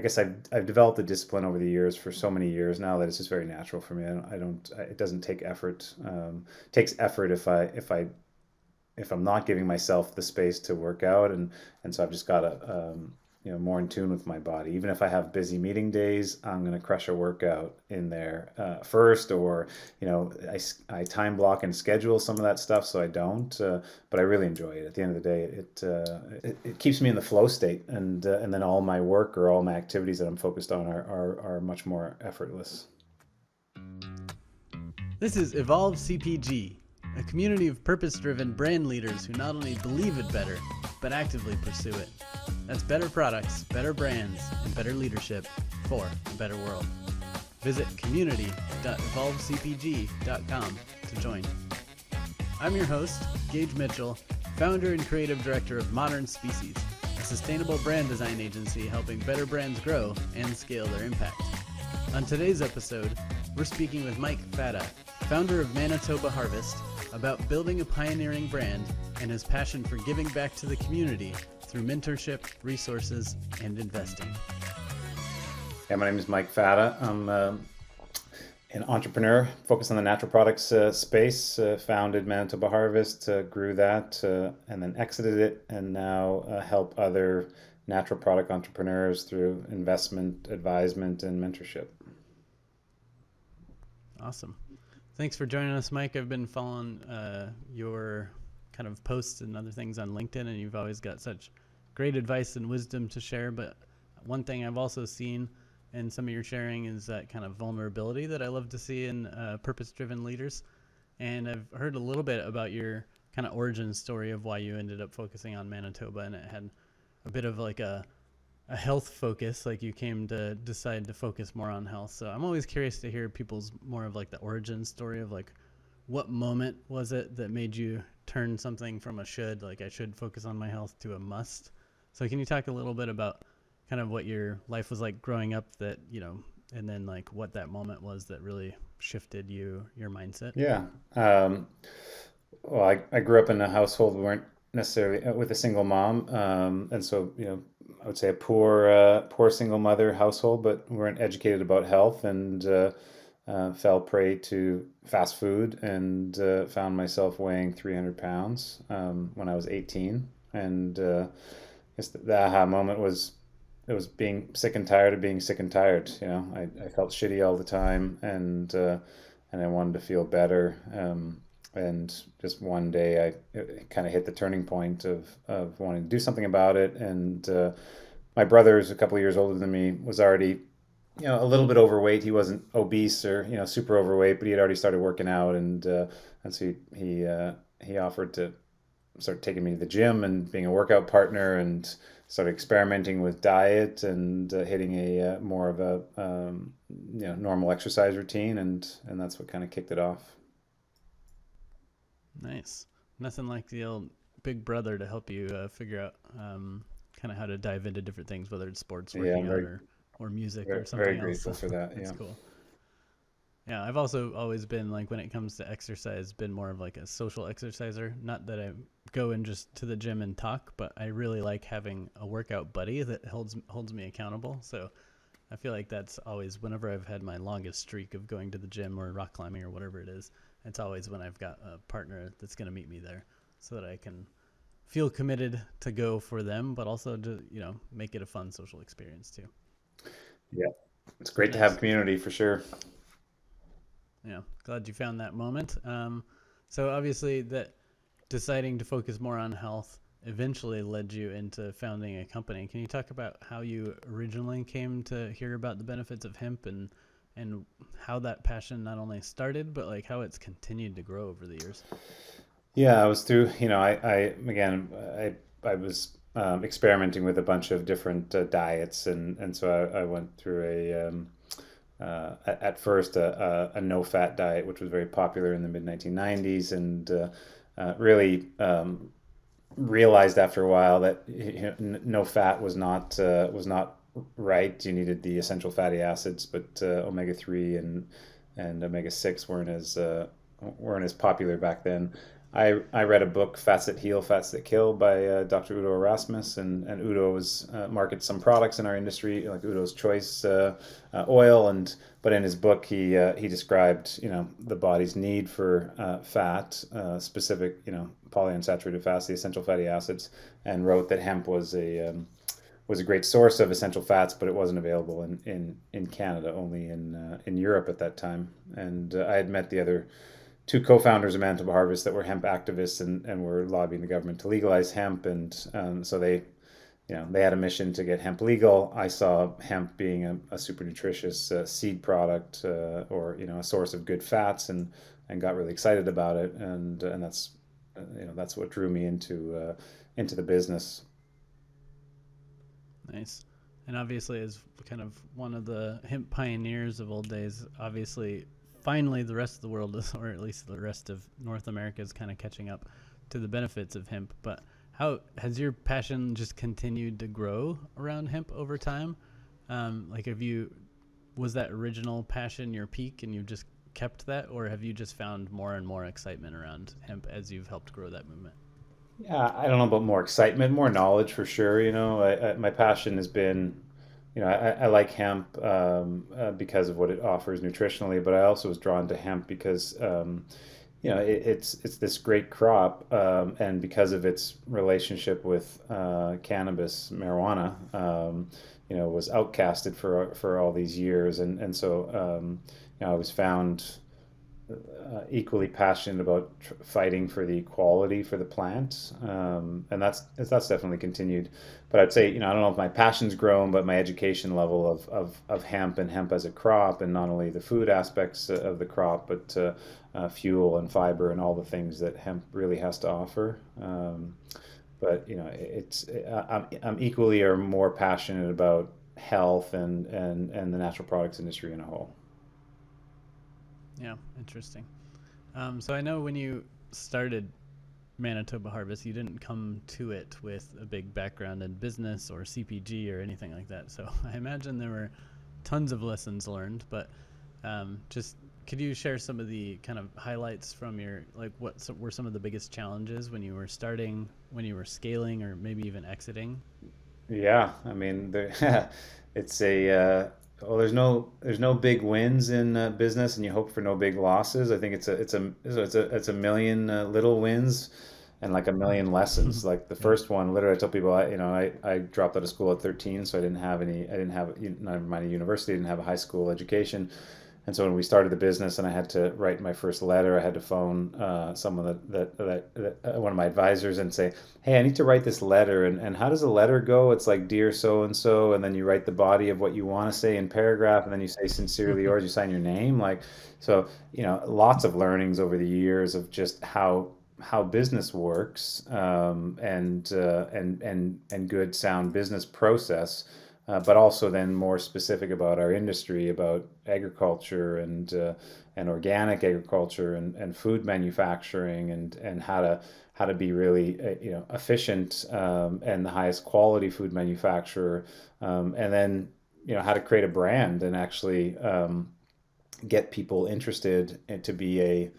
I guess I've developed a discipline over the years for so many years now that it's just very natural for me. I don't it doesn't take effort. It takes effort if I'm not giving myself the space to work out, and so I've just got to more in tune with my body. Even if I have busy meeting days, I'm going to crush a workout in there first, or I time block and schedule some of that stuff so I don't. But I really enjoy it. At the end of the day, it keeps me in the flow state, and then all my work or all my activities that I'm focused on are much more effortless. This is Evolve CPG, a community of purpose-driven brand leaders who not only believe it better, but actively pursue it. That's better products, better brands, and better leadership for a better world. Visit community.evolvecpg.com to join. I'm your host, Gage Mitchell, founder and creative director of Modern Species, a sustainable brand design agency helping better brands grow and scale their impact. On today's episode, we're speaking with Mike Fata, founder of Manitoba Harvest, about building a pioneering brand and his passion for giving back to the community through mentorship, resources, and investing. Yeah, my name is Mike Fata. I'm an entrepreneur focused on the natural products space. Founded Manitoba Harvest, grew that, and then exited it, and now help other natural product entrepreneurs through investment, advisement, and mentorship. Awesome. Thanks for joining us, Mike. I've been following your kind of posts and other things on LinkedIn, and you've always got such great advice and wisdom to share. But one thing I've also seen in some of your sharing is that kind of vulnerability that I love to see in purpose-driven leaders. And I've heard a little bit about your kind of origin story of why you ended up focusing on Manitoba, and it had a bit of like a health focus, like you came to decide to focus more on health. So I'm always curious to hear people's more of like the origin story of like, what moment was it that made you turn something from a should, like I should focus on my health, to a must? So can you talk a little bit about kind of what your life was like growing up, that, and then like what that moment was that really shifted your mindset? Yeah. Well, I grew up in a household we weren't necessarily with a single mom, and so I would say a poor single mother household, but we weren't educated about health, and fell prey to fast food, and found myself weighing 300 pounds when I was 18, and I guess the aha moment was it was being sick and tired of being sick and tired. I felt shitty all the time, and I wanted to feel better. And just one day, it kind of hit the turning point of wanting to do something about it. And my brother, who's a couple of years older than me, was already, a little bit overweight. He wasn't obese or super overweight, but he had already started working out, and so he offered to start taking me to the gym and being a workout partner, and started experimenting with diet and hitting a more of a normal exercise routine, and that's what kind of kicked it off. Nice. Nothing like the old big brother to help you figure out kind of how to dive into different things, whether it's sports, Yeah, working I'm out, very, or music very, or very something else. grateful for that. That's Yeah. cool. Yeah, I've also always been like, when it comes to exercise, been more of like a social exerciser. Not that I go in just to the gym and talk, but I really like having a workout buddy that holds me accountable. So I feel like that's always, whenever I've had my longest streak of going to the gym or rock climbing or whatever it is, it's always when I've got a partner that's going to meet me there, so that I can feel committed to go for them, but also to, make it a fun social experience too. Yeah, it's great to have Nice. community for sure. Yeah. Glad you found that moment. So obviously that deciding to focus more on health eventually led you into founding a company. Can you talk about how you originally came to hear about the benefits of hemp, and how that passion not only started, but like how it's continued to grow over the years? Yeah, I was through, I was experimenting with a bunch of different diets, and so I went through at first a no-fat diet, which was very popular in the mid-1990s, and really realized after a while that no fat was not right. You needed the essential fatty acids, but omega-3 and omega-6 weren't as popular back then. I read a book, Fats That Heal, Fats That Kill by Dr. Udo Erasmus, and Udo was markets some products in our industry, like Udo's Choice oil, and but in his book he described the body's need for fat, specific polyunsaturated fats, the essential fatty acids, and wrote that hemp was a great source of essential fats, but it wasn't available in Canada, only in Europe at that time. And I had met the other two co-founders of Manitoba Harvest that were hemp activists and were lobbying the government to legalize hemp. And so they had a mission to get hemp legal. I saw hemp being a super nutritious seed product, or a source of good fats, and got really excited about it. And that's what drew me into the business. Nice. And obviously, as kind of one of the hemp pioneers of old days, obviously, finally, the rest of the world is, or at least the rest of North America, is kind of catching up to the benefits of hemp. But how has your passion just continued to grow around hemp over time? Like, was that original passion your peak and you've just kept that, or have you just found more and more excitement around hemp as you've helped grow that movement? Yeah, I don't know about more excitement, more knowledge for sure. My passion has been, I like hemp because of what it offers nutritionally, but I also was drawn to hemp because, it's this great crop, and because of its relationship with cannabis, marijuana, was outcasted for all these years, and so I was found equally passionate about fighting for the equality for the plant, and that's definitely continued. But I'd say, I don't know if my passion's grown, but my education level of hemp and hemp as a crop, and not only the food aspects of the crop, but fuel and fiber and all the things that hemp really has to offer. But I'm equally or more passionate about health and the natural products industry in a whole. Yeah, interesting. So I know when you started Manitoba Harvest, you didn't come to it with a big background in business or CPG or anything like that. So I imagine there were tons of lessons learned, but just could you share some of the kind of highlights from were some of the biggest challenges when you were starting, when you were scaling, or maybe even exiting? Yeah, I mean, it's a well, there's no big wins in business, and you hope for no big losses. I think it's a million little wins and like a million lessons. Like the Yeah. first one, literally, I tell people, I dropped out of school at 13, so I didn't have, never mind a university, I didn't have a high school education. And so when we started the business and I had to write my first letter, I had to phone someone that one of my advisors and say, "Hey, I need to write this letter. And how does a letter go? It's like, dear so and so, and then you write the body of what you want to say in paragraph, and then you say sincerely yours, you sign your name." Like, so, lots of learnings over the years of just how business works, and good sound business process, but also then more specific about our industry, about agriculture and organic agriculture and food manufacturing, and how to be really efficient, and the highest quality food manufacturer, and then how to create a brand and actually get people interested and to be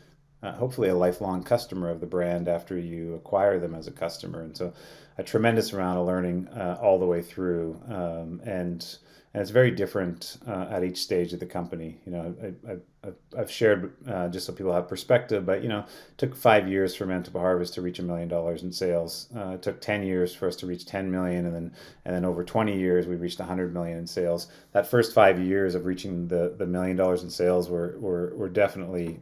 hopefully a lifelong customer of the brand after you acquire them as a customer. And so a tremendous amount of learning all the way through, and it's very different at each stage of the company. I've shared, just so people have perspective, but it took 5 years for Manitoba Harvest to reach $1 million in sales. It took 10 years for us to reach 10 million, and then over 20 years we reached 100 million in sales. That first 5 years of reaching the $1 million in sales were definitely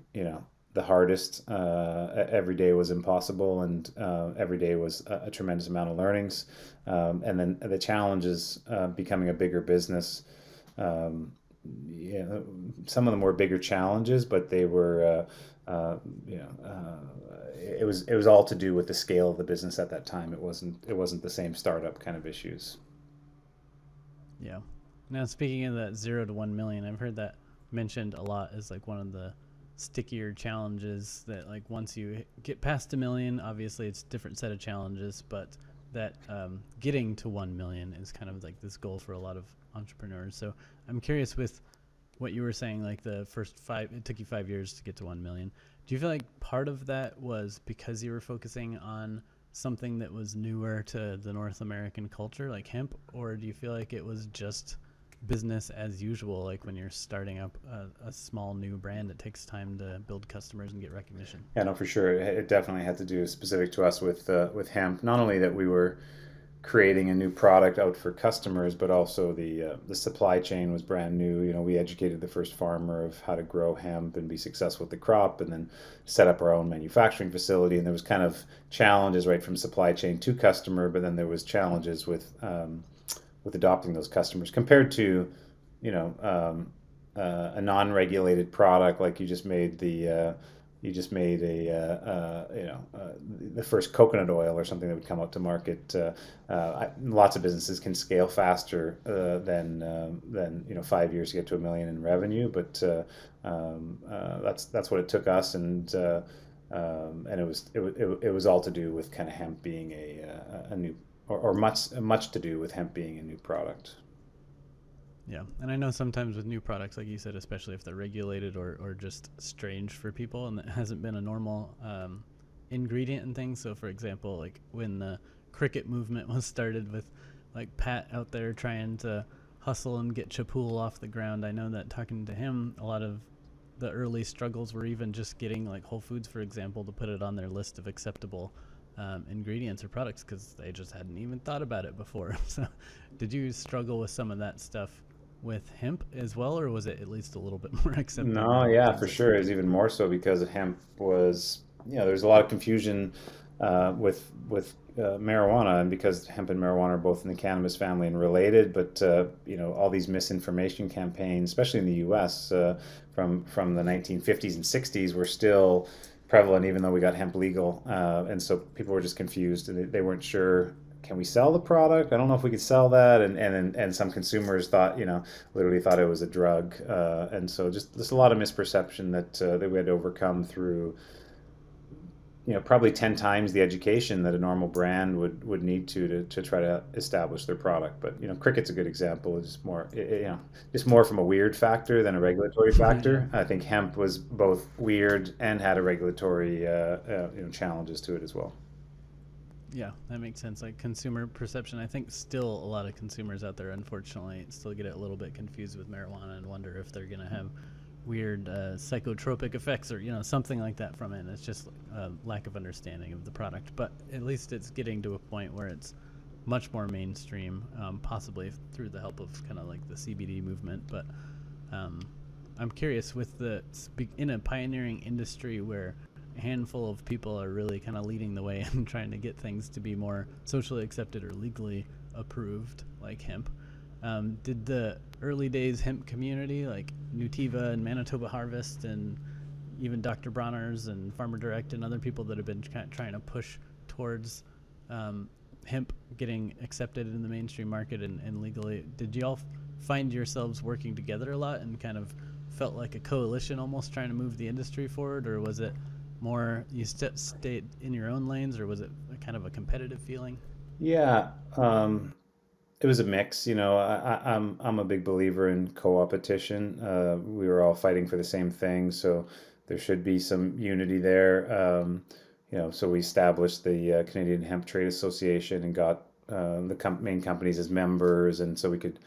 the hardest. Every day was impossible, and every day was a tremendous amount of learnings. And then the challenges, becoming a bigger business. Um, yeah, some of them were bigger challenges, but they were, it was all to do with the scale of the business at that time. It wasn't the same startup kind of issues. Yeah. Now, speaking of that 0 to 1 million, I've heard that mentioned a lot as like one of the stickier challenges. That like once you get past a million, obviously it's a different set of challenges, but that getting to 1 million is kind of like this goal for a lot of entrepreneurs. So I'm curious with what you were saying, like the first five, it took you 5 years to get to 1 million. Do you feel like part of that was because you were focusing on something that was newer to the North American culture, like hemp, or do you feel like it was just business as usual, like when you're starting up a small new brand, it takes time to build customers and get recognition? Yeah, no, for sure. It definitely had to do specific to us with hemp. Not only that we were creating a new product out for customers, but also the supply chain was brand new. You know, we educated the first farmer of how to grow hemp and be successful with the crop, and then set up our own manufacturing facility. And there was kind of challenges right from supply chain to customer, but then there was challenges with adopting those customers compared to, you know, a non-regulated product like you just made the first coconut oil or something that would come out to market. Lots of businesses can scale faster than 5 years to get to 1 million in revenue, but that's what it took us, and it was all to do with kind of hemp being a new or much to do with hemp being a new product. Yeah, and I know sometimes with new products, like you said, especially if they're regulated or just strange for people and it hasn't been a normal ingredient and things. So, for example, like when the cricket movement was started with like Pat out there trying to hustle and get Chapool off the ground, I know that talking to him, a lot of the early struggles were even just getting like Whole Foods, for example, to put it on their list of acceptable ingredients or products because they just hadn't even thought about it before. So, did you struggle with some of that stuff with hemp as well, or was it at least a little bit more accepted No, than yeah, things for like sure. It's CPG? even more so because hemp was, there's a lot of confusion with marijuana, and because hemp and marijuana are both in the cannabis family and related, but all these misinformation campaigns, especially in the U.S. From the 1950s and 60s, were still prevalent, even though we got hemp legal, and so people were just confused and they weren't sure. Can we sell the product? I don't know if we could sell that, and some consumers thought, literally thought it was a drug, and so just a lot of misperception that we had to overcome through, probably 10 times the education that a normal brand would need to try to establish their product. But cricket's a good example. It's more, just more from a weird factor than a regulatory Yeah. factor. I think hemp was both weird and had a regulatory challenges to it as well. Yeah, that makes sense. Like consumer perception, I think still a lot of consumers out there, unfortunately, still get a little bit confused with marijuana and wonder if they're gonna have weird psychotropic effects or something like that from it. And it's just a lack of understanding of the product. But at least it's getting to a point where it's much more mainstream, possibly through the help of kind of like the CBD movement. But um, I'm curious with in a pioneering industry where a handful of people are really kind of leading the way and trying to get things to be more socially accepted or legally approved, like hemp. Did the early days hemp community, like Nutiva and Manitoba Harvest, and even Dr. Bronner's and Farmer Direct and other people that have been trying to push towards um, hemp getting accepted in the mainstream market and legally, did you all find yourselves working together a lot and kind of felt like a coalition almost trying to move the industry forward, or was it more you stayed in your own lanes, or was it a kind of a competitive feeling? Yeah, it was a mix. I'm a big believer in co-opetition. We were all fighting for the same thing, so there should be some unity there. So we established the Canadian Hemp Trade Association and got the main companies as members, and so we could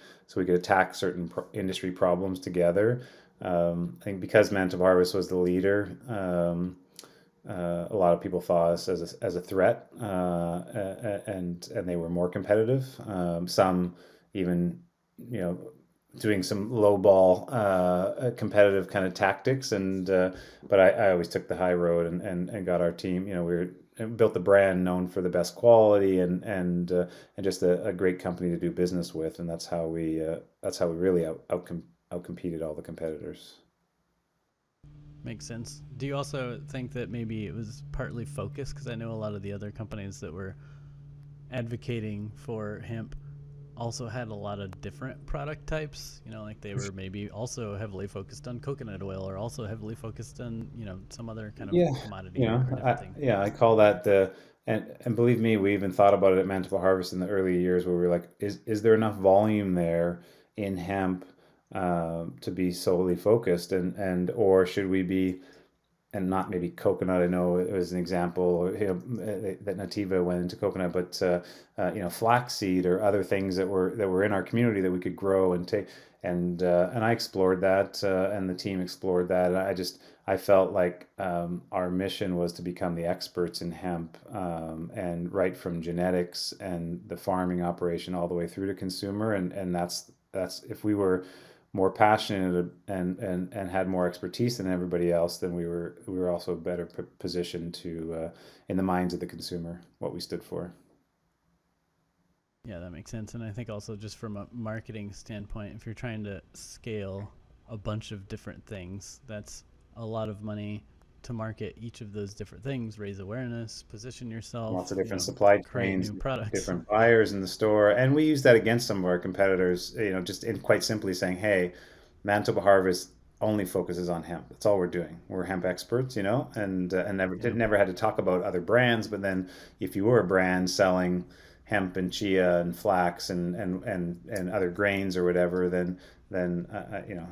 attack certain industry problems together. I think because Manitoba Harvest was the leader, a lot of people saw us as a threat, and they were more competitive. Some even, you know, doing some low ball competitive kind of tactics, but I always took the high road and got our team. Built the brand known for the best quality and just a great company to do business with, and that's how we really outcompeted all the competitors. Makes sense. Do you also think that maybe it was partly focus? Because I know a lot of the other companies that were advocating for hemp also had a lot of different product types. Like they were maybe also heavily focused on coconut oil or also heavily focused on, some other kind of Yeah, commodity or different thing. I call that and believe me, we even thought about it at Manitoba Harvest in the early years where we were like, is there enough volume there in hemp to be solely focused, and or should we be, and not maybe coconut. I know it was an example, that Nativa went into coconut, but flaxseed or other things that were in our community that we could grow and take. And I explored that, and the team explored that. And I felt like our mission was to become the experts in hemp, and right from genetics and the farming operation all the way through to consumer. And that's if we were more passionate and had more expertise than everybody else, then we were also better positioned to, in the minds of the consumer, what we stood for. Yeah, that makes sense. And I think also just from a marketing standpoint, if you're trying to scale a bunch of different things, that's a lot of money to market each of those different things, raise awareness, position Lots yourself, of different supply create chains, new products. different buyers in the store, and we use that against some of our competitors. Just in quite simply saying, "Hey, Manitoba Harvest only focuses on hemp. That's all we're doing. We're hemp experts, and Yeah. never had to talk about other brands. But then, if you were a brand selling hemp and chia and flax and other grains or whatever, then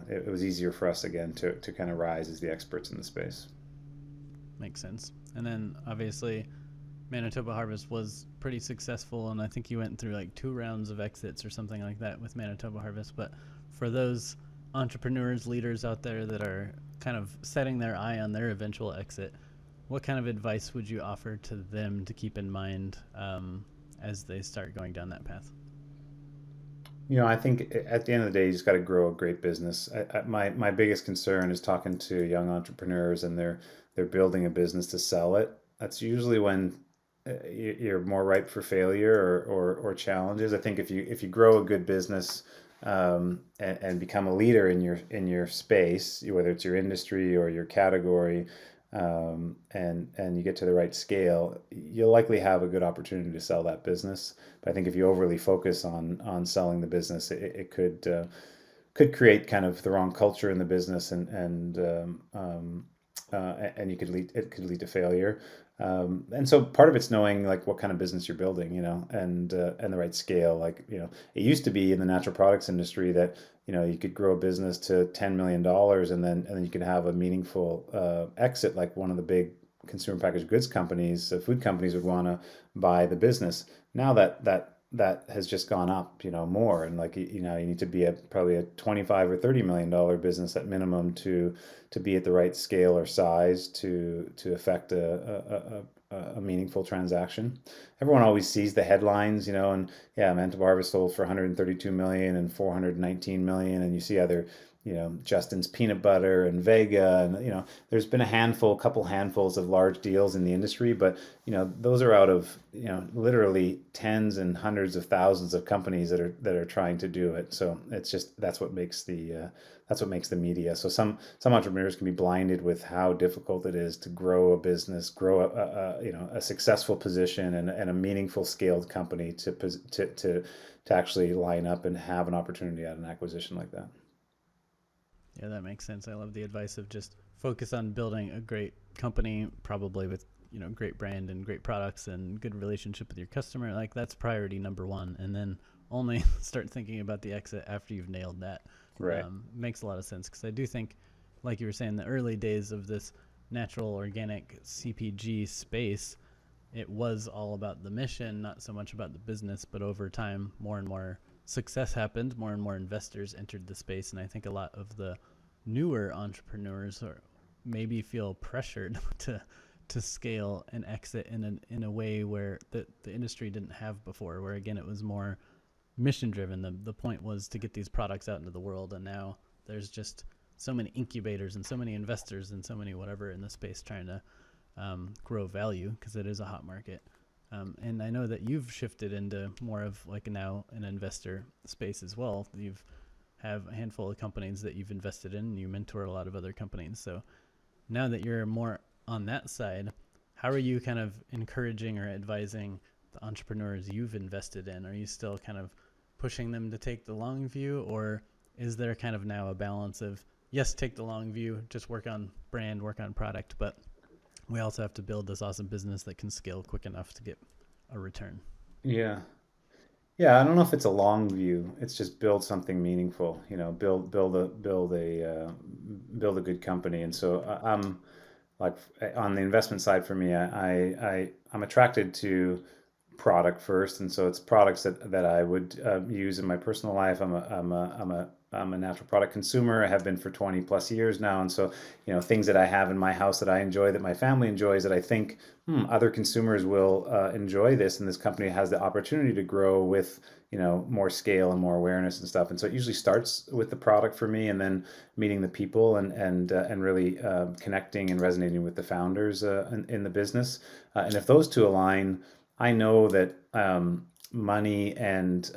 it was easier for us again to kind of rise as the experts in the space. Makes sense. And then obviously Manitoba Harvest was pretty successful, and I think you went through like 2 rounds of exits or something like that with Manitoba Harvest. But for those entrepreneurs, leaders out there that are kind of setting their eye on their eventual exit, what kind of advice would you offer to them to keep in mind as they start going down that path? I think at the end of the day, you just got to grow a great business. My biggest concern is talking to young entrepreneurs, and they're building a business to sell it. That's usually when you're more ripe for failure or challenges. I think if you grow a good business, and become a leader in your space, whether it's your industry or your category, and you get to the right scale, you'll likely have a good opportunity to sell that business. But I think if you overly focus on selling the business, it could create kind of the wrong culture in the business, and it could lead to failure. And so part of it's knowing like what kind of business you're building, and the right scale. Like, it used to be in the natural products industry that you could grow a business to $10 million, and then you could have a meaningful exit. Like one of the big consumer packaged goods companies, food companies would want to buy the business. Now that has just gone up, more, and like you need to be at probably a 25 or $30 million business at minimum to be at the right scale or size to affect a meaningful transaction. Everyone always sees the headlines, and yeah, Manitoba Harvest sold for 132 million and 419 million, and you see other, Justin's Peanut Butter and Vega, and there's been a couple handfuls of large deals in the industry, but those are out of literally tens and hundreds of thousands of companies that are trying to do it. So it's just that's what makes the media. So some entrepreneurs can be blinded with how difficult it is to grow a business, grow a successful position and a meaningful scaled company to actually line up and have an opportunity at an acquisition like that. Yeah, that makes sense. I love the advice of just focus on building a great company, probably with great brand and great products and good relationship with your customer. Like that's priority number one, and then only start thinking about the exit after you've nailed that. Right. Makes a lot of sense because I do think, like you were saying, the early days of this natural organic CPG space, it was all about the mission, not so much about the business. But over time, more and more success happened, more and more investors entered the space, and I think a lot of the newer entrepreneurs or maybe feel pressured to scale and exit in a way where the industry didn't have before, where again it was more mission driven. The point was to get these products out into the world, and now there's just so many incubators and so many investors and so many whatever in the space trying to grow value because it is a hot market. And I know that you've shifted into more of like now an investor space as well. You've have a handful of companies that you've invested in. You mentor a lot of other companies. So now that you're more on that side, how are you kind of encouraging or advising the entrepreneurs you've invested in? Are you still kind of pushing them to take the long view, or is there kind of now a balance of yes, take the long view, just work on brand, work on product, but we also have to build this awesome business that can scale quick enough to get a return? Yeah. Yeah, I don't know if it's a long view. It's just build something meaningful, build a good company. And so I'm like on the investment side for me, I'm attracted to product first, and so it's products that I would use in my personal life. I'm a natural product consumer. I have been for 20 plus years now, and so things that I have in my house that I enjoy, that my family enjoys, that I think other consumers will enjoy this, and this company has the opportunity to grow with more scale and more awareness and stuff. And so it usually starts with the product for me, and then meeting the people and really connecting and resonating with the founders in the business. And if those two align, I know that money and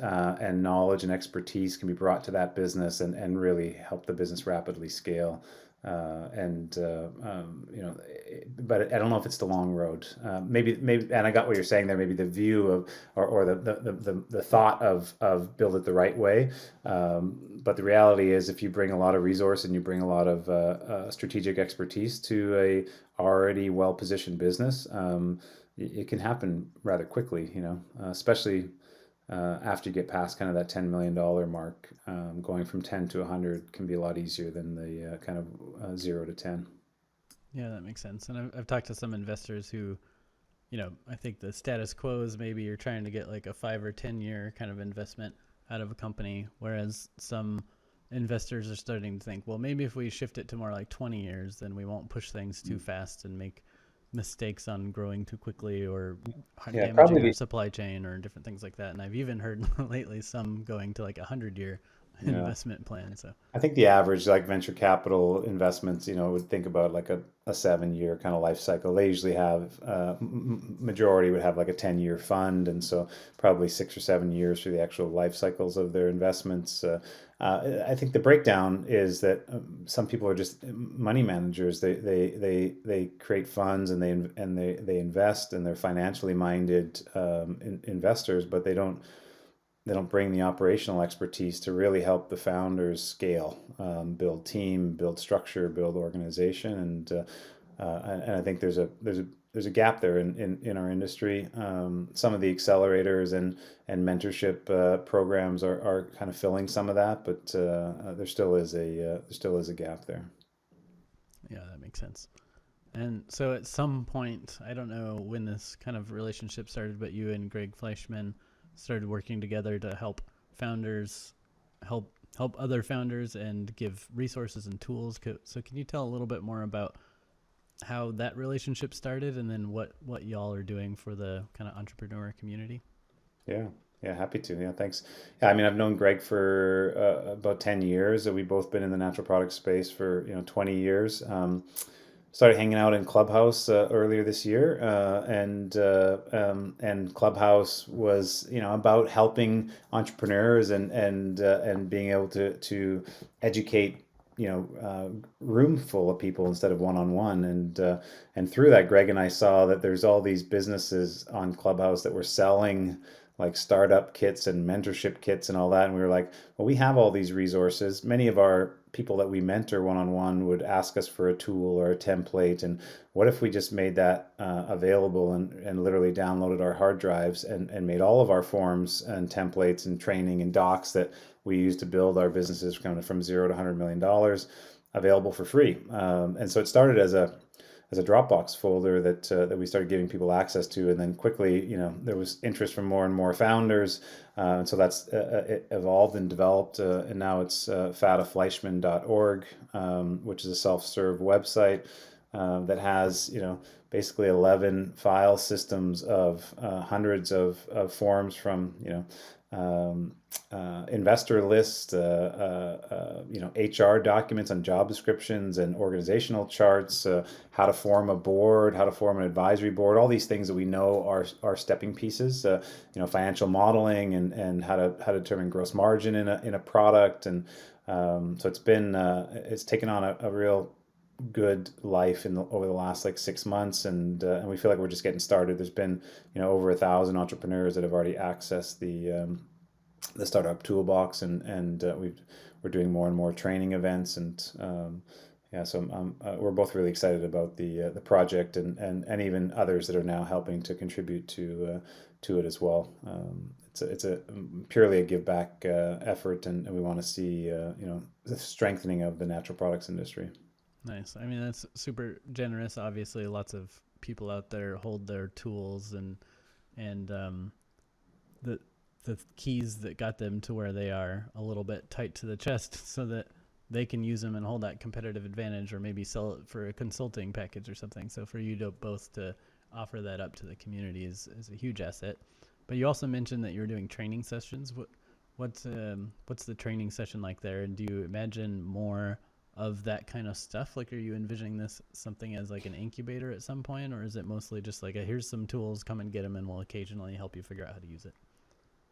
knowledge and expertise can be brought to that business and really help the business rapidly scale. And but I don't know if it's the long road. Maybe, and I got what you're saying there. Maybe the view of or the thought of build it the right way. But the reality is, if you bring a lot of resource and you bring a lot of strategic expertise to a already well positioned business, it can happen rather quickly, especially after you get past kind of that $10 million mark. Going from 10 to 100 can be a lot easier than the kind of 0 to 10. Yeah, that makes sense. And I've talked to some investors who, I think the status quo is maybe you're trying to get like a 5 or 10 year kind of investment out of a company, whereas some investors are starting to think, well, maybe if we shift it to more like 20 years, then we won't push things too fast and make mistakes on growing too quickly or Yeah, damaging probably our supply chain or different things like that. And I've even heard lately some going to like 100 year yeah. investment plan. So I think the average like venture capital investments, would think about like a 7 year kind of life cycle. They usually have majority would have like a 10-year fund, and so probably 6 or 7 years for the actual life cycles of their investments. I think the breakdown is that some people are just money managers. They create funds and they invest, and they're financially minded investors, but they don't bring the operational expertise to really help the founders scale, build team, build structure, build organization, and I think there's a gap there in our industry. Some of the accelerators and mentorship programs are kind of filling some of that, but there still is a gap there. yeah, that makes sense. And so at some point, I don't know when this kind of relationship started, but you and Greg Fleischman started working together to help founders help other founders and give resources and tools. So can you tell a little bit more about how that relationship started and then what y'all are doing for the kind of entrepreneur community? Yeah. Yeah, happy to. Yeah, thanks. Yeah, I mean, I've known Greg for about 10 years. We've both been in the natural product space for, 20 years. Started hanging out in Clubhouse earlier this year, and Clubhouse was about helping entrepreneurs and being able to educate room full of people instead of one on one, and through that, Greg and I saw that there's all these businesses on Clubhouse that were selling like startup kits and mentorship kits and all that. And we were like, well, we have all these resources. Many of our people that we mentor one on one would ask us for a tool or a template. And what if we just made that available and literally downloaded our hard drives and made all of our forms and templates and training and docs that we use to build our businesses from 0 to $100 million available for free? And so it started as a Dropbox folder that we started giving people access to, and then quickly, there was interest from more and more founders, and so that's it evolved and developed, and now it's fatafleischman.org, which is a self-serve website that has basically 11 file systems of hundreds of forms from investor list, HR documents on job descriptions and organizational charts, how to form a board, how to form an advisory board, all these things that we know are stepping pieces, financial modeling and how to determine gross margin in a product. And so it's taken on a real good life over the last like 6 months, and we feel like we're just getting started. There's been over 1,000 entrepreneurs that have already accessed the startup toolbox, and we're doing more and more training events, and yeah, so we're both really excited about the project, and even others that are now helping to contribute to it as well. it's a purely a give back effort, and we want to see the strengthening of the natural products industry. Nice. I mean, that's super generous. Obviously, lots of people out there hold their tools and the the keys that got them to where they are a little bit tight to the chest, so that they can use them and hold that competitive advantage, or maybe sell it for a consulting package or something. So for you to both to offer that up to the community is a huge asset. But you also mentioned that you're doing training sessions. What's the training session like there? And do you imagine more of that kind of stuff? Like, are you envisioning this something as like an incubator at some point, or is it mostly just like here's some tools, come and get them, and we'll occasionally help you figure out how to use it?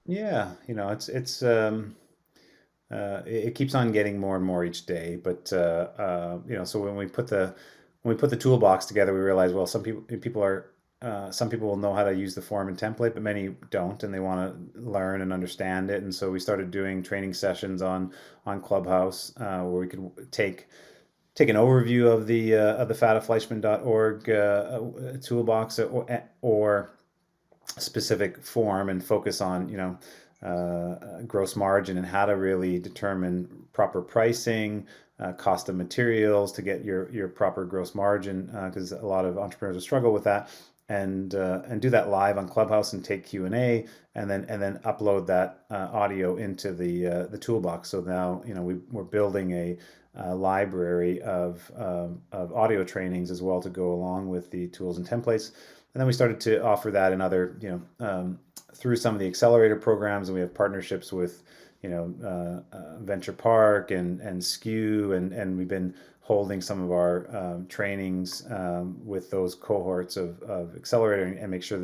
Yeah, it's it keeps on getting more and more each day. But so when we put the toolbox together, we realize, well, some people will know how to use the form and template, but many don't, and they want to learn and understand it. And so we started doing training sessions on Clubhouse, where we could take an overview of the fatafleischman.org toolbox, or specific form, and focus on gross margin and how to really determine proper pricing, cost of materials to get your proper gross margin, because a lot of entrepreneurs will struggle with that, and do that live on Clubhouse and take Q&A, and then upload that audio into the toolbox. So now we're building a library of audio trainings as well to go along with the tools and templates. And then we started to offer that in other, through some of the accelerator programs, and we have partnerships with, Venture Park and SKU, and we've been holding some of our trainings with those cohorts of accelerator, and make sure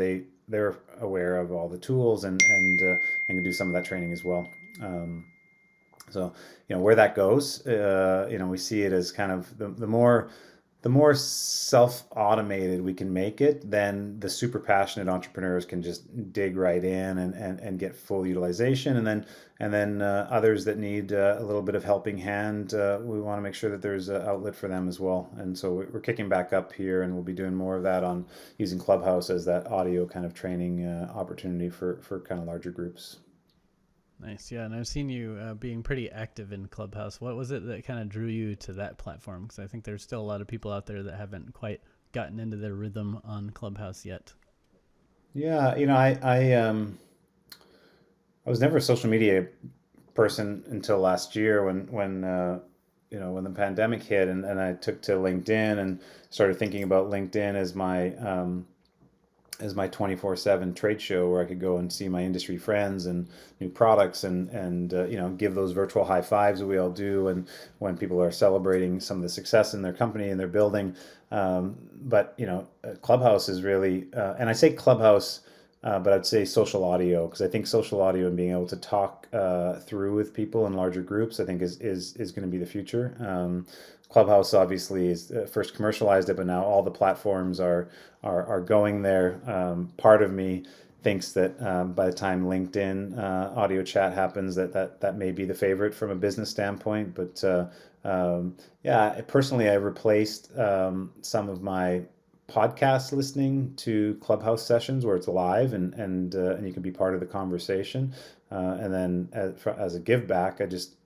they're aware of all the tools, and can do some of that training as well. So, where that goes, we see it as kind of the more self-automated we can make it, then the super passionate entrepreneurs can just dig right in and get full utilization. And then others that need a little bit of helping hand, we want to make sure that there's an outlet for them as well. And so we're kicking back up here, and we'll be doing more of that on using Clubhouse as that audio kind of training opportunity for kind of larger groups. Nice. Yeah. And I've seen you being pretty active in Clubhouse. What was it that kind of drew you to that platform? Because I think there's still a lot of people out there that haven't quite gotten into their rhythm on Clubhouse yet. Yeah, I was never a social media person until last year, when the pandemic hit, and I took to LinkedIn and started thinking about LinkedIn as my 24/7 trade show, where I could go and see my industry friends and new products, and give those virtual high fives that we all do, and when people are celebrating some of the success in their company and their building. But Clubhouse is really, and I say Clubhouse, but I'd say social audio, because I think social audio and being able to talk through with people in larger groups, I think is going to be the future. Clubhouse obviously is first commercialized it, but now all the platforms are going there. Part of me thinks that by the time LinkedIn audio chat happens, that may be the favorite from a business standpoint. But yeah, personally, I replaced some of my podcast listening to Clubhouse sessions where it's live, and you can be part of the conversation. And then as a give back, I just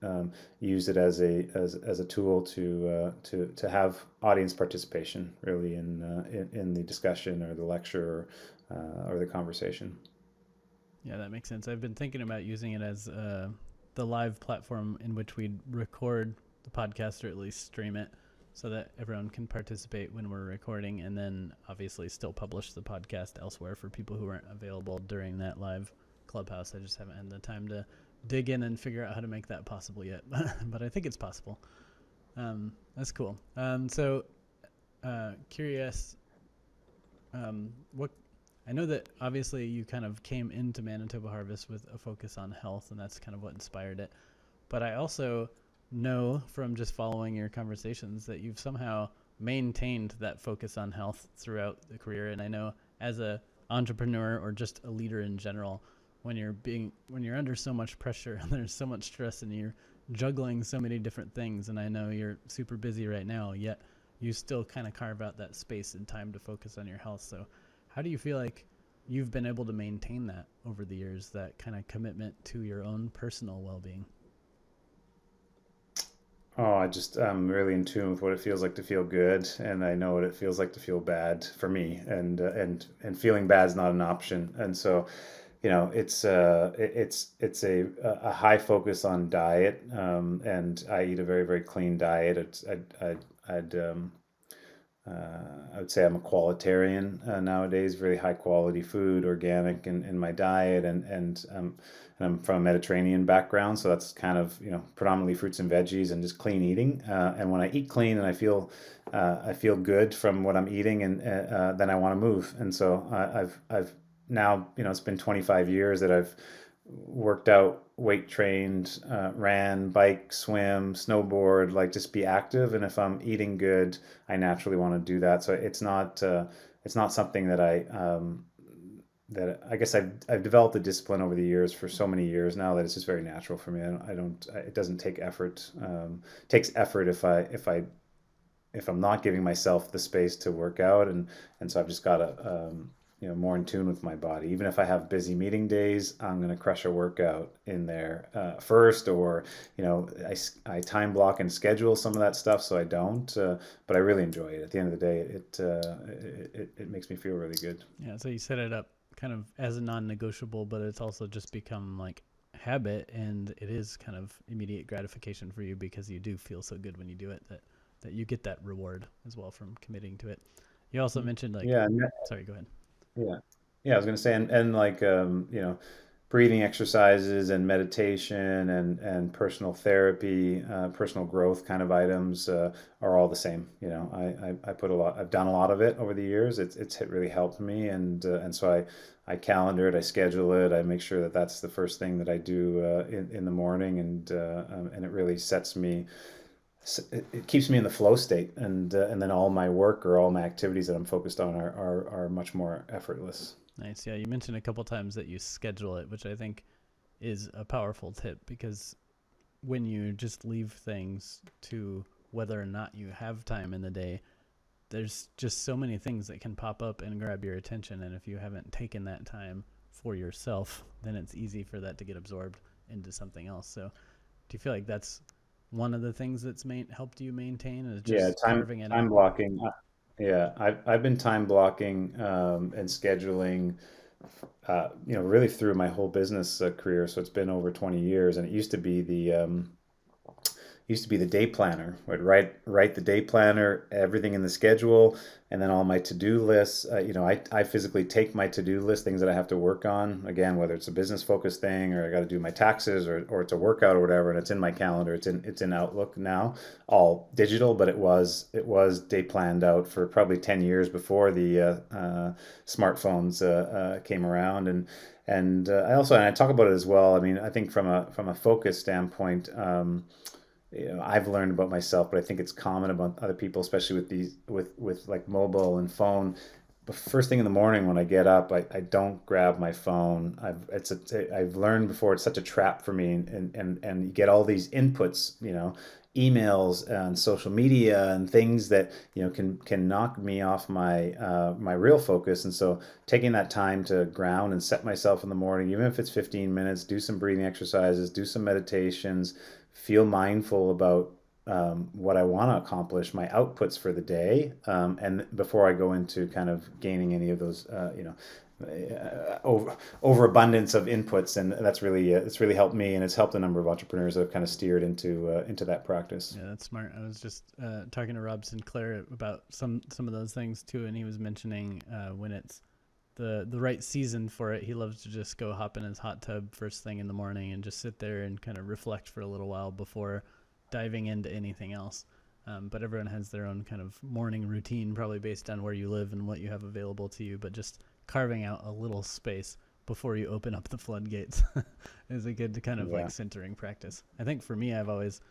use it as a tool to have audience participation, really, in the discussion or the lecture, or the conversation. Yeah, that makes sense. I've been thinking about using it as the live platform in which we'd record the podcast, or at least stream it, so that everyone can participate when we're recording, and then obviously still publish the podcast elsewhere for people who aren't available during that live Clubhouse. I just haven't had the time to dig in and figure out how to make that possible yet, but I think it's possible. That's cool. Curious, what I know that obviously you kind of came into Manitoba Harvest with a focus on health, and that's kind of what inspired it. But I also know from just following your conversations that you've somehow maintained that focus on health throughout the career. And I know as a entrepreneur, or just a leader in general, when you're under so much pressure and there's so much stress, and you're juggling so many different things, and I know you're super busy right now, yet you still kind of carve out that space and time to focus on your health. So how do you feel like you've been able to maintain that over the years, that kind of commitment to your own personal well-being. Oh, I'm really in tune with what it feels like to feel good, and I know what it feels like to feel bad for me, and feeling bad is not an option. And so, it's a high focus on diet, and I eat a very, very clean diet. I would say I'm a qualitarian nowadays, very high quality food, organic in my diet, and I'm from a Mediterranean background, so that's kind of, predominantly fruits and veggies and just clean eating. And when I eat clean and I feel good from what I'm eating, and then I want to move. And so I've now, it's been 25 years that I've worked out, weight trained, ran, bike, swim, snowboard, like just be active. And if I'm eating good, I naturally want to do that. So it's not something that I guess I've developed a discipline over the years for so many years now that it's just very natural for me. It doesn't take effort. It takes effort if I'm not giving myself the space to work out, and so I've just got to, more in tune with my body. Even if I have busy meeting days, I'm going to crush a workout in there first, or I time block and schedule some of that stuff so I don't. But I really enjoy it. At the end of the day, it makes me feel really good. Yeah, so you set it up kind of as a non-negotiable, but it's also just become like habit, and it is kind of immediate gratification for you because you do feel so good when you do it, that you get that reward as well from committing to it. You also mentioned like, Yeah, sorry, go ahead. yeah, yeah. I was gonna say, and like, breathing exercises and meditation and personal therapy, personal growth kind of items are all the same. I put a lot. I've done a lot of it over the years. It's really helped me, and so I calendar it, I schedule it, I make sure that that's the first thing that I do in the morning, and it really sets me. It keeps me in the flow state, and then all my work or all my activities that I'm focused on are much more effortless. Nice. Yeah, you mentioned a couple times that you schedule it, which I think is a powerful tip, because when you just leave things to whether or not you have time in the day, there's just so many things that can pop up and grab your attention. And if you haven't taken that time for yourself, then it's easy for that to get absorbed into something else. So do you feel like that's one of the things that's helped you maintain, is Yeah, just carving it time out? blocking. Yeah, I've been time blocking and scheduling, really through my whole business career. So it's been over 20 years, and it used to be the day planner. I'd write the day planner, everything in the schedule, and then all my to-do lists. I physically take my to-do list, things that I have to work on. Again, whether it's a business focused thing, or I got to do my taxes, or it's a workout or whatever, and it's in my calendar. It's in Outlook now, all digital, but it was day planned out for probably 10 years before the smartphones came around. And I talk about it as well. I mean, I think from a focus standpoint, I've learned about myself, but I think it's common about other people, especially with these with like mobile and phone. But first thing in the morning when I get up, I don't grab my phone. I've learned before, it's such a trap for me, and you get all these inputs, emails and social media and things that can knock me off my real focus. And so taking that time to ground and set myself in the morning, even if it's 15 minutes, do some breathing exercises, do some meditations, feel mindful about what I want to accomplish, my outputs for the day, and before I go into kind of gaining any of those, overabundance of inputs. And that's really it's really helped me, and it's helped a number of entrepreneurs that have kind of steered into that practice. Yeah, that's smart. I was just talking to Rob Sinclair about some of those things too, and he was mentioning when it's the right season for it, he loves to just go hop in his hot tub first thing in the morning and just sit there and kind of reflect for a little while before diving into anything else. But everyone has their own kind of morning routine, probably based on where you live and what you have available to you. But just carving out a little space before you open up the floodgates is a good kind of like Yeah. centering practice. I think for me, I've always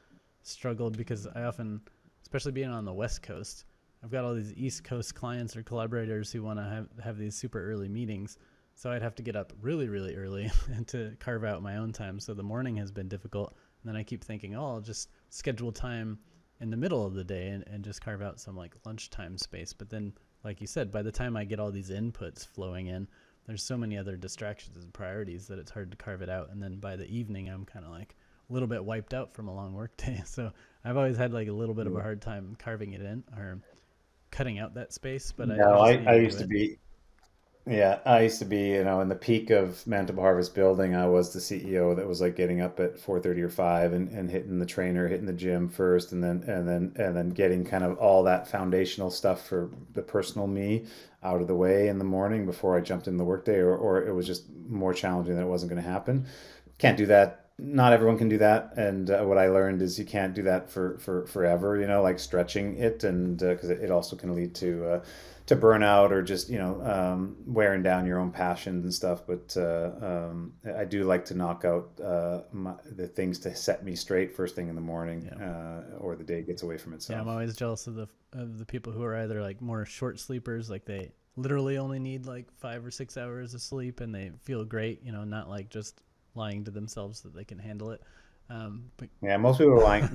struggled because I often, especially being on the West Coast, I've got all these East Coast clients or collaborators who want to have these super early meetings. So I'd have to get up really, really early and to carve out my own time. So the morning has been difficult. And then I keep thinking, oh, I'll just schedule time in the middle of the day and just carve out some like lunchtime space. But then, like you said, by the time I get all these inputs flowing in, there's so many other distractions and priorities that it's hard to carve it out. And then by the evening, I'm kind of like a little bit wiped out from a long work day. So I've always had like a little bit of a Yeah. hard time carving it in or cutting out that space, but I No, just I, need I to do used to it. be, yeah, I used to be, in the peak of Manitoba Harvest building, I was the CEO that was like getting up at 4:30 or 5 and hitting the trainer, hitting the gym first, and then getting kind of all that foundational stuff for the personal me out of the way in the morning before I jumped in the workday, or it was just more challenging that it wasn't going to happen. Can't do that. Not everyone can do that, and what I learned is you can't do that for forever. Like stretching it, and because it also can lead to burnout or just wearing down your own passions and stuff. But I do like to knock out the things to set me straight first thing in the morning, Yeah. or the day gets away from Yeah, I'm itself. always jealous of the people who are either like more short sleepers, like they literally only need like 5 or 6 hours of sleep and they feel great, not like just lying to themselves that they can handle it. But Yeah, most people are lying to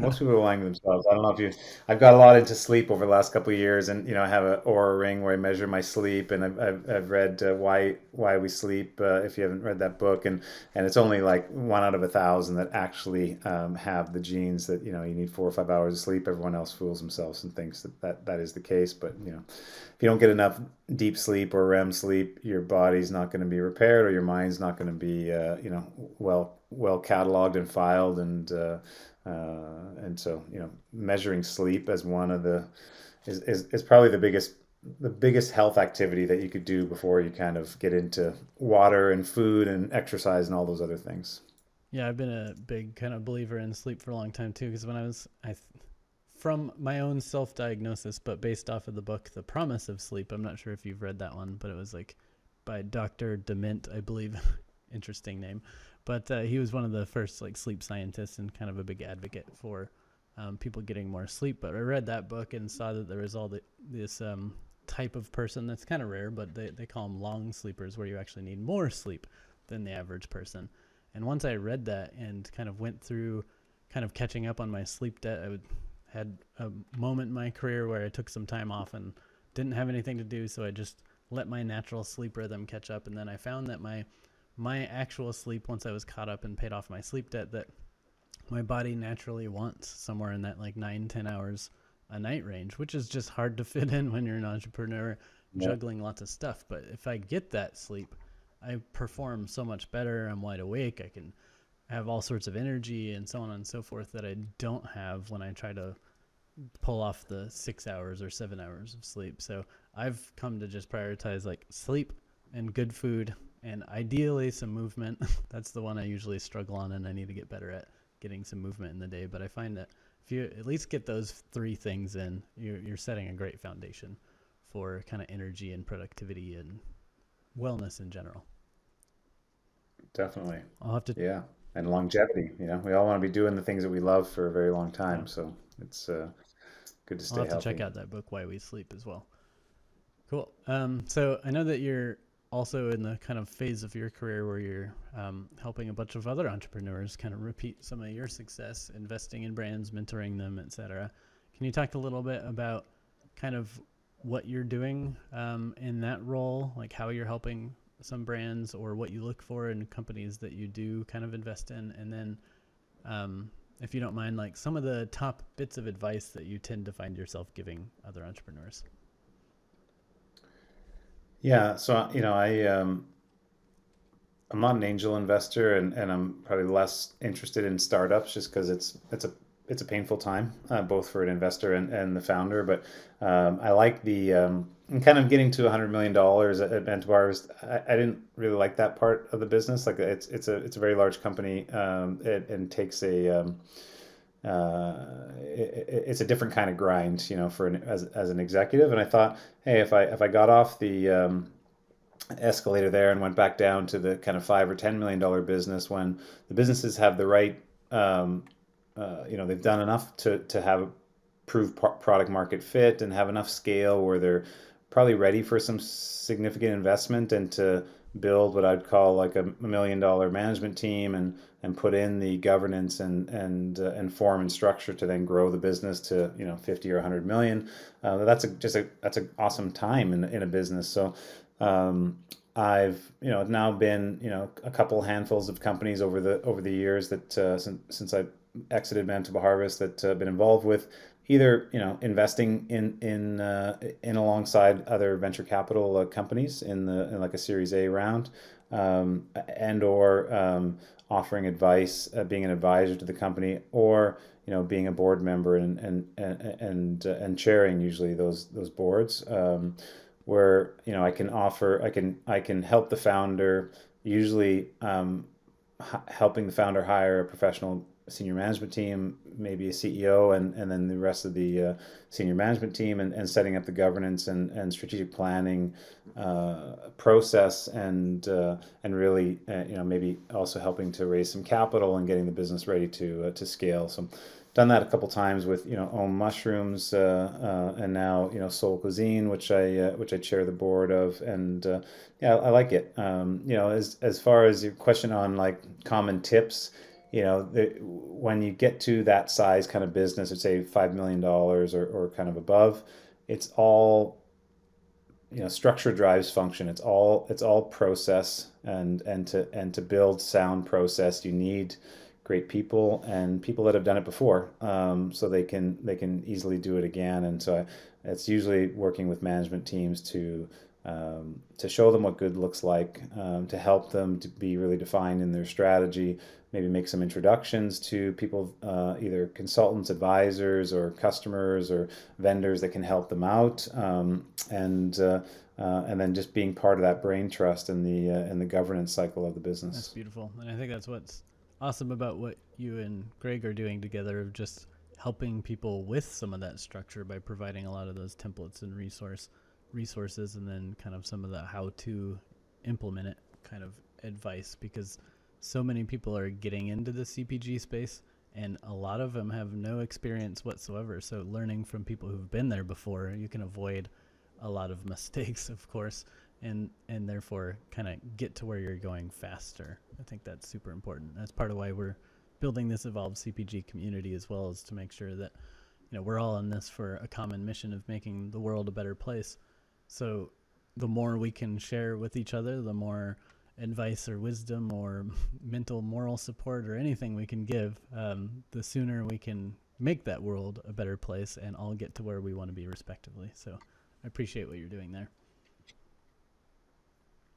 themselves. I don't know if you, I've got a lot into sleep over the last couple of years, and I have an Aura ring where I measure my sleep, and I've read why we sleep. If you haven't read that book, and it's only like 1 out of 1,000 that actually have the genes that you need 4 or 5 hours of sleep. Everyone else fools themselves and thinks that is the case, but if you don't get enough deep sleep or REM sleep, your body's not going to be repaired, or your mind's not going to be, well cataloged and filed, and so measuring sleep as one of the is probably the biggest health activity that you could do before you kind of get into water and food and exercise and all those other things. yeah, I've been a big kind of believer in sleep for a long time too, because when from my own self diagnosis, but based off of the book The Promise of Sleep. I'm not sure if you've read that one, but it was like by Dr. Dement, I believe. Interesting name, but he was one of the first like sleep scientists and kind of a big advocate for people getting more sleep. But I read that book and saw that there was this type of person that's kind of rare, but they call them long sleepers, where you actually need more sleep than the average person. And once I read that and kind of went through kind of catching up on my sleep debt, had a moment in my career where I took some time off and didn't have anything to do, so I just let my natural sleep rhythm catch up. And then I found that my actual sleep, once I was caught up and paid off my sleep debt, that my body naturally wants somewhere in that like 9-10 hours a night range, which is just hard to fit in when you're an entrepreneur Yeah, juggling lots of stuff. But if I get that sleep, I perform so much better. I'm wide awake. I can have all sorts of energy and so on and so forth that I don't have when I try to pull off the 6 hours or 7 hours of sleep. So I've come to just prioritize like sleep and good food and ideally some movement. That's the one I usually struggle on, and I need to get better at getting some movement in the day. But I find that if you at least get those three things in, you're setting a great foundation for kind of energy and productivity and wellness in general. definitely. I'll have to, Yeah, and longevity. We all want to be doing the things that we love for a very long yeah, time, so it's good to I'll stay have to check healthy. out that book, Why We Sleep, as well. Cool. So I know that you're also in the kind of phase of your career where you're helping a bunch of other entrepreneurs kind of repeat some of your success, investing in brands, mentoring them, etc. Can you talk a little bit about kind of what you're doing in that role, like how you're helping some brands or what you look for in companies that you do kind of invest in, and then if you don't mind, like some of the top bits of advice that you tend to find yourself giving other entrepreneurs. Yeah, so I'm not an angel investor, and I'm probably less interested in startups just because it's a painful time, both for an investor and the founder. But I like the kind of getting to $100 million at Manitoba. I didn't really like that part of the business. Like it's a very large company, and takes it's a different kind of grind, as an executive. And I thought, hey, if I got off the escalator there and went back down to the kind of $5 or $10 million business, when the businesses have the right, they've done enough to have prove product market fit and have enough scale where they're probably ready for some significant investment, and to build what I'd call like a $1 million management team, and put in the governance and form and structure to then grow the business to 50 or 100 million. That's an awesome time in a business. So um, I've now been a couple handfuls of companies over the years that since I exited Manitoba Harvest that I've been involved with, either investing in alongside other venture capital companies in like a Series A round, and or offering advice, being an advisor to the company, or being a board member and chairing usually those boards, where I can help the founder, usually helping the founder hire a professional senior management team, maybe a CEO, and then the rest of the senior management team, and setting up the governance and strategic planning process, and really maybe also helping to raise some capital and getting the business ready to scale. So done that a couple times with Om Mushrooms, and now Soul Cuisine, which I chair the board of, and yeah, I like it. As far as your question on like common tips, when you get to that size kind of business, let's say $5 million or kind of above, it's all structure drives function. It's all process, and to build sound process, you need great people and people that have done it before, so they can easily do it again. And so it's usually working with management teams to show them what good looks like, to help them to be really defined in their strategy, maybe make some introductions to people, either consultants, advisors, or customers or vendors that can help them out, and then just being part of that brain trust in the governance cycle of the business. That's beautiful, and I think that's what's awesome about what you and Greg are doing together, of just helping people with some of that structure by providing a lot of those templates and resources, and then kind of some of the how to implement it kind of advice, because so many people are getting into the CPG space and a lot of them have no experience whatsoever. So learning from people who've been there before, you can avoid a lot of mistakes, of course, and therefore kind of get to where you're going faster. I think that's super important. That's part of why we're building this evolved CPG community, as well as to make sure that we're all in this for a common mission of making the world a better place. So the more we can share with each other, the more advice or wisdom or mental moral support or anything we can give, the sooner we can make that world a better place and all get to where we want to be respectively. So I appreciate what you're doing there.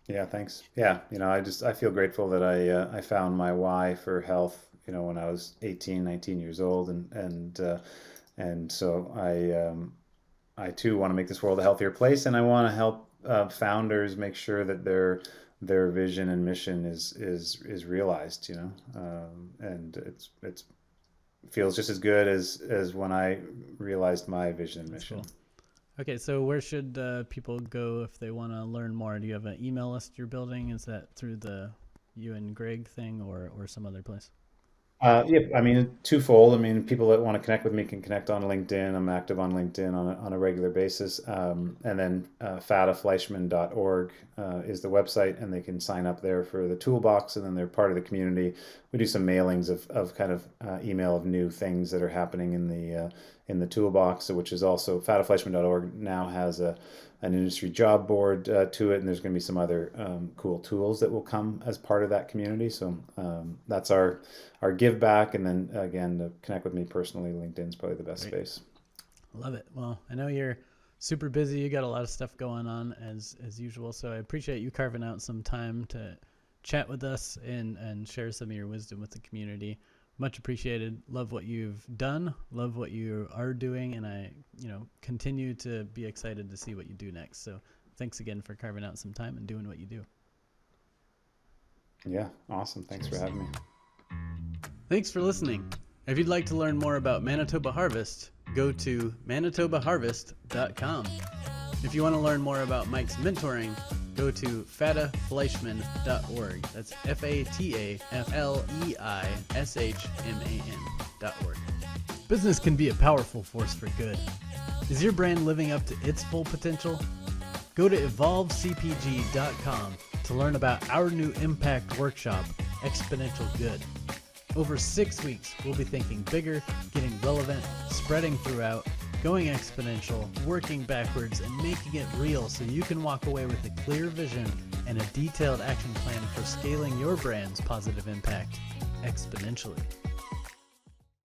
Yeah, thanks. Yeah, I feel grateful that I found my why for health, when I was 18, 19 years old, and so I too want to make this world a healthier place, and I want to help founders make sure that their vision and mission is realized, and it's feels just as good as when I realized my vision and mission. Cool. Okay, so where should people go if they want to learn more? Do you have an email list you're building? Is that through the you and Greg thing, or some other place? Yeah, I mean, twofold. I mean, people that want to connect with me can connect on LinkedIn. I'm active on LinkedIn on a regular basis. And then fatafleischman.org is the website, and they can sign up there for the toolbox, and then they're part of the community. We do some mailings of kind of email of new things that are happening in the toolbox, which is also fatafleischman.org now has an industry job board to it, and there's going to be some other cool tools that will come as part of that community. So that's our give back, and then again, to connect with me personally, LinkedIn's probably the best space. Love it. Well, I know you're super busy. You got a lot of stuff going on as usual, so I appreciate you carving out some time to chat with us and share some of your wisdom with the community. Much appreciated. Love what you've done. Love what you are doing. And I, continue to be excited to see what you do next. So thanks again for carving out some time and doing what you do. Yeah. Awesome. Thanks for having me. Thanks for listening. If you'd like to learn more about Manitoba Harvest, go to manitobaharvest.com. If you want to learn more about Mike's mentoring, go to fatafleischman.org. That's FATAFLEISHMAN.org. Business can be a powerful force for good. Is your brand living up to its full potential? Go to evolvecpg.com to learn about our new impact workshop, Exponential Good. Over 6 weeks, we'll be thinking bigger, getting relevant, spreading throughout, going exponential, working backwards, and making it real so you can walk away with a clear vision and a detailed action plan for scaling your brand's positive impact exponentially.